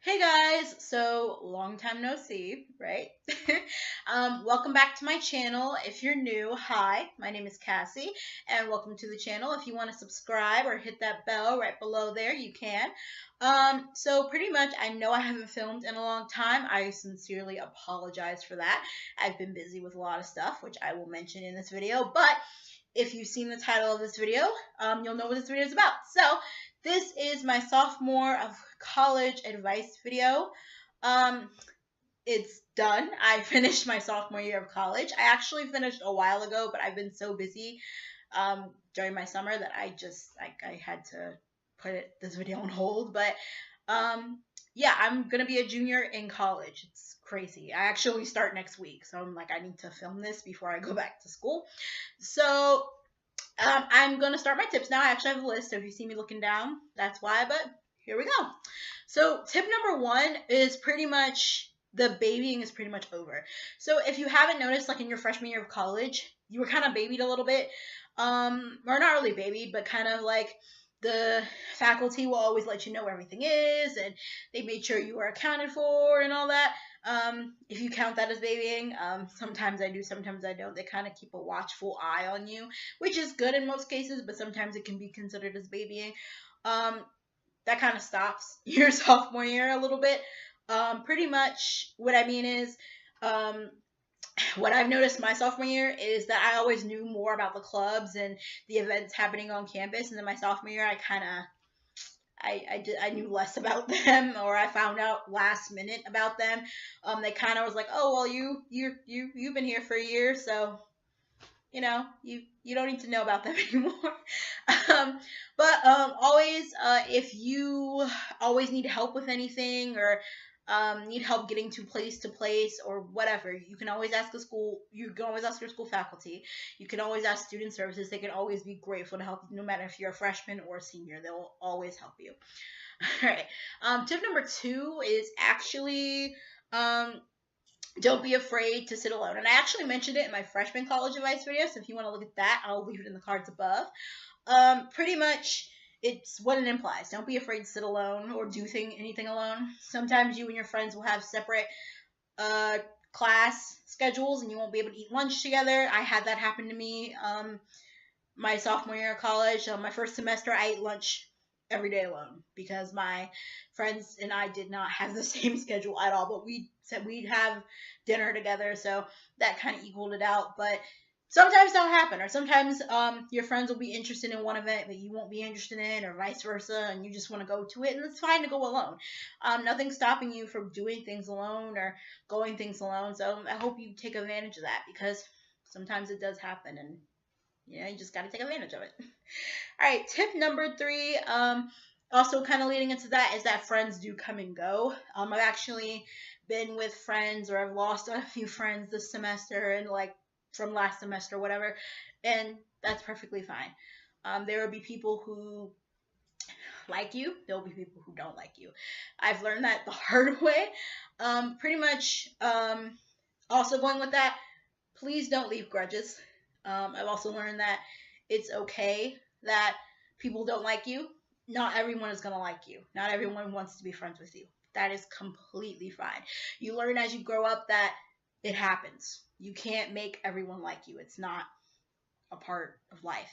Hey guys, so long time no see, right? Welcome back to my channel. If you're new, hi, my name is Cassie, and welcome to the channel. If you want to subscribe or hit that bell right below there, you can. So pretty much, I know I haven't filmed in a long time. I sincerely apologize for that. I've been busy with a lot of stuff, which I will mention in this video, but if you've seen the title of this video, you'll know what this video is about. So this is my sophomore of college advice video. It's done. I finished my sophomore year of college. I actually finished a while ago, but I've been so busy during my summer that I had to put this video on hold. But yeah, I'm gonna be a junior in college. It's crazy. I actually start next week, so I'm like, I need to film this before I go back to school. So I'm gonna start my tips now. I actually have a list, so if you see me looking down, that's why. But here we go. So tip number one is pretty much the babying is pretty much over. So if you haven't noticed, like in your freshman year of college, you were kind of babied a little bit, or not really babied, but kind of like the faculty will always let you know where everything is, and they made sure you were accounted for and all that. If you count that as babying, sometimes I do, sometimes I don't. They kind of keep a watchful eye on you, which is good in most cases, but sometimes it can be considered as babying. That kind of stops your sophomore year a little bit. Pretty much what I mean is, what I've noticed my sophomore year is that I always knew more about the clubs and the events happening on campus, and then my sophomore year I knew less about them, or I found out last minute about them. They kind of was like, oh well, you've been here for a year, so you know you don't need to know about them anymore. But always, if you always need help with anything, or need help getting to place or whatever, you can always ask the school. You can always ask your school faculty. You can always ask student services. They can always be grateful to help you, no matter if you're a freshman or a senior. They'll always help you. All right. Tip number two is actually don't be afraid to sit alone. And I actually mentioned it in my freshman college advice video, so if you want to look at that, I'll leave it in the cards above. Pretty much, it's what it implies. Don't be afraid to sit alone or do anything alone. Sometimes you and your friends will have separate class schedules, and you won't be able to eat lunch together. I had that happen to me my sophomore year of college. My first semester, I ate lunch every day alone because my friends and I did not have the same schedule at all, but we said we'd have dinner together, so that kind of equaled it out. But sometimes that'll happen, or sometimes your friends will be interested in one event but you won't be interested in, or vice versa, and you just want to go to it, and it's fine to go alone. Nothing's stopping you from doing things alone or going things alone, so I hope you take advantage of that, because sometimes it does happen, and you just got to take advantage of it. All right, tip number three, also kind of leading into that, is that friends do come and go. I've actually been with friends, or I've lost a few friends this semester, and like from last semester, whatever, and that's perfectly fine. There will be people who like you. There will be people who don't like you. I've learned that the hard way. Pretty much, also going with that, please don't leave grudges. I've also learned that it's okay that people don't like you. Not everyone is going to like you. Not everyone wants to be friends with you. That is completely fine. You learn as you grow up that it happens. You can't make everyone like you. It's not a part of life.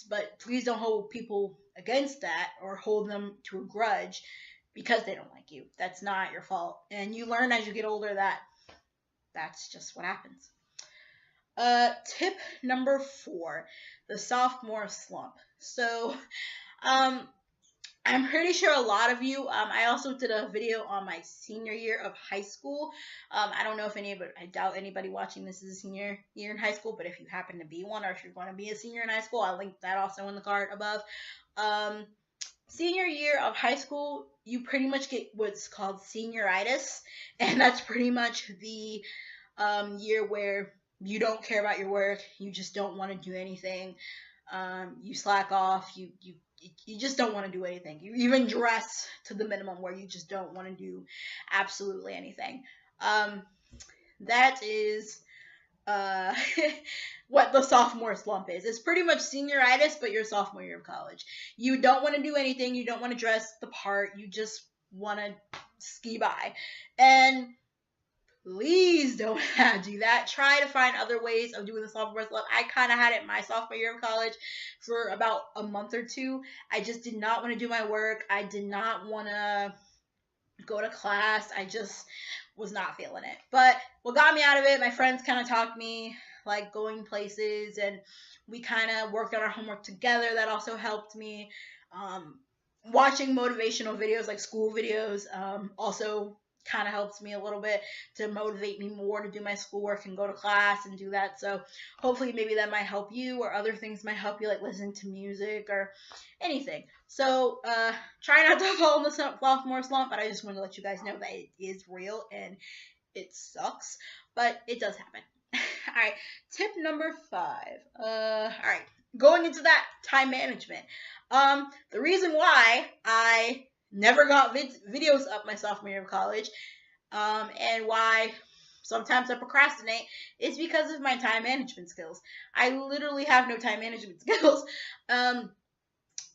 But please don't hold people against that, or hold them to a grudge because they don't like you. That's not your fault. And you learn as you get older that that's just what happens. Tip number 4, the sophomore slump. So, I'm pretty sure a lot of you, I also did a video on my senior year of high school. I don't know if I doubt anybody watching this is a senior year in high school, but if you happen to be one, or if you're going to be a senior in high school, I'll link that also in the card above. Senior year of high school, you pretty much get what's called senioritis, and that's pretty much the year where you don't care about your work, you just don't want to do anything, you slack off, you just don't want to do anything. You even dress to the minimum, where you just don't want to do absolutely anything. That is what the sophomore slump is. It's pretty much senioritis, but your sophomore year of college. You don't want to do anything. You don't want to dress the part. You just want to ski by. And please don't do that. Try to find other ways of doing the sophomore slump. I kind of had it my sophomore year of college for about a month or two. I just did not want to do my work. I did not want to go to class. I just was not feeling it. But what got me out of it, my friends kind of talked me like going places, and we kind of worked on our homework together. That also helped me. Watching motivational videos like school videos also kind of helps me a little bit to motivate me more to do my schoolwork and go to class and do that. So hopefully maybe that might help you, or other things might help you, like listening to music or anything. So try not to fall in the sophomore slump, but I just want to let you guys know that it is real and it sucks, but it does happen. All right, tip number 5. All right, going into that, time management. The reason why I never got videos up my sophomore year of college, and why sometimes I procrastinate, is because of my time management skills. I literally have no time management skills.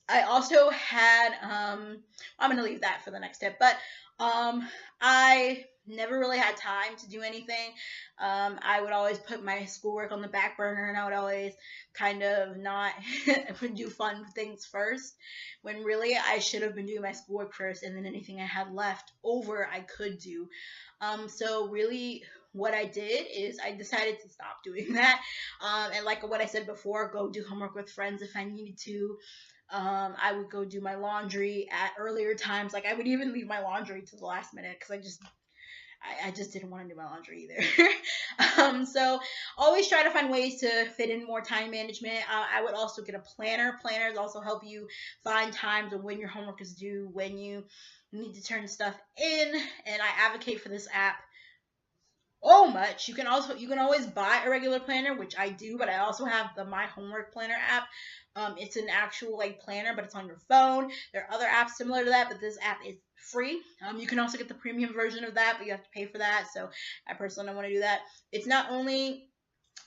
I also had, I'm going to leave that for the next tip, but I never really had time to do anything. I would always put my schoolwork on the back burner, and I would always kind of not do fun things first, when really I should have been doing my schoolwork first, and then anything I had left over I could do. So really what I did is I decided to stop doing that. And like what I said before, go do homework with friends if I needed to. I would go do my laundry at earlier times. Like I would even leave my laundry to the last minute because I just didn't want to do my laundry either. So always try to find ways to fit in more time management. I would also get a planner. Planners also help you find times of when your homework is due, when you need to turn stuff in. And I advocate for this app so much. You can always buy a regular planner, which I do, but I also have the My Homework Planner app. It's an actual like planner, but it's on your phone. There are other apps similar to that, but this app is free. You can also get the premium version of that, but you have to pay for that. So I personally don't want to do that. It's not only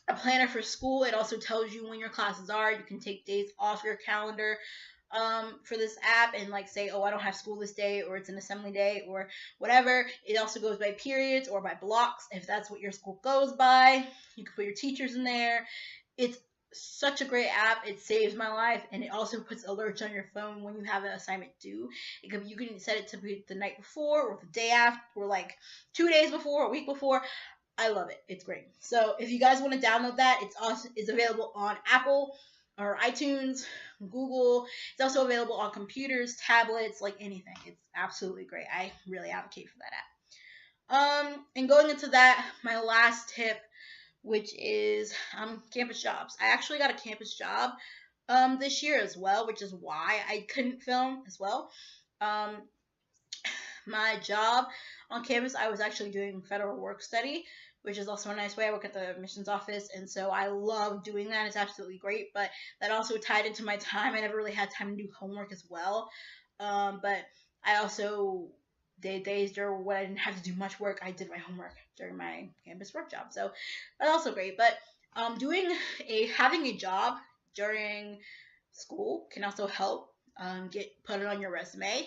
a planner for school, it also tells you when your classes are. You can take days off your calendar for this app and like say, oh, I don't have school this day, or it's an assembly day, or whatever. It also goes by periods or by blocks if that's what your school goes by. You can put your teachers in there. It's such a great app. It saves my life, and it also puts alerts on your phone when you have an assignment due. You can set it to be the night before, or the day after, or like 2 days before, a week before. I love it. It's great. So if you guys want to download that, it's available on Apple or iTunes, Google. It's also available on computers, tablets, like anything. It's absolutely great. I really advocate for that app. And going into that, my last tip, which is campus jobs. I actually got a campus job this year as well, which is why I couldn't film as well. My job on campus, I was actually doing federal work study, which is also a nice way. I work at the admissions office, and so I love doing that. It's absolutely great, but that also tied into my time. I never really had time to do homework as well. But I also days during when I didn't have to do much work, I did my homework during my campus work job. So that's also great. But having a job during school can also help put it on your resume.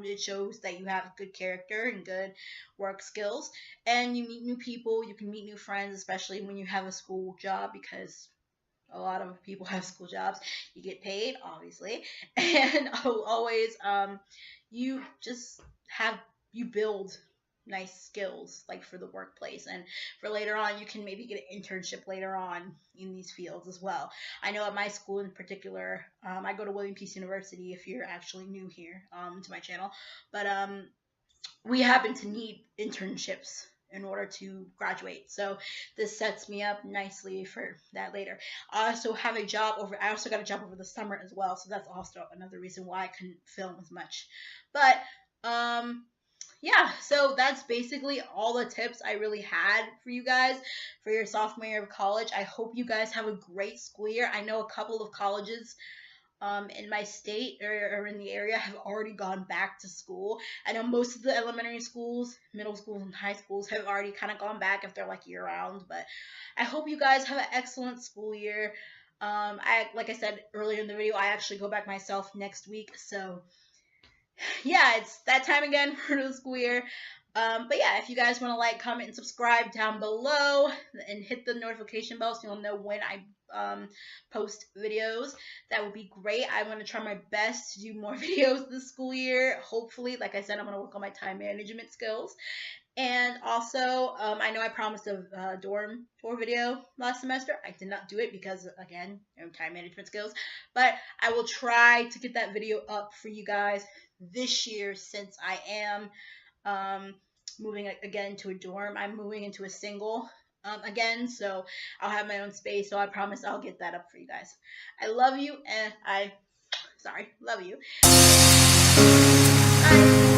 It shows that you have good character and good work skills, and you meet new people. You can meet new friends, especially when you have a school job, because a lot of people have school jobs. You get paid, obviously, and always you build nice skills like for the workplace, and for later on you can maybe get an internship later on in these fields as well. I know at my school in particular, I go to William Peace University, if you're actually new here to my channel, but we happen to need internships in order to graduate, so this sets me up nicely for that later. I also got a job over the summer as well, so that's also another reason why I couldn't film as much. But yeah, so that's basically all the tips I really had for you guys for your sophomore year of college. I hope you guys have a great school year. I know a couple of colleges in my state or in the area have already gone back to school. I know most of the elementary schools, middle schools, and high schools have already kind of gone back if they're like year round, but I hope you guys have an excellent school year. Like I said earlier in the video, I actually go back myself next week, so yeah, it's that time again for the school year. But yeah, if you guys want to like, comment, and subscribe down below, and hit the notification bell so you'll know when I post videos, that would be great. I want to try my best to do more videos this school year. Hopefully, like I said, I'm going to work on my time management skills. And also, I know I promised a dorm tour video last semester. I did not do it because, again, time management skills. But I will try to get that video up for you guys this year, since I am moving again to a dorm. I'm moving into a single again, so I'll have my own space. So I promise I'll get that up for you guys. I love you, and love you. Bye.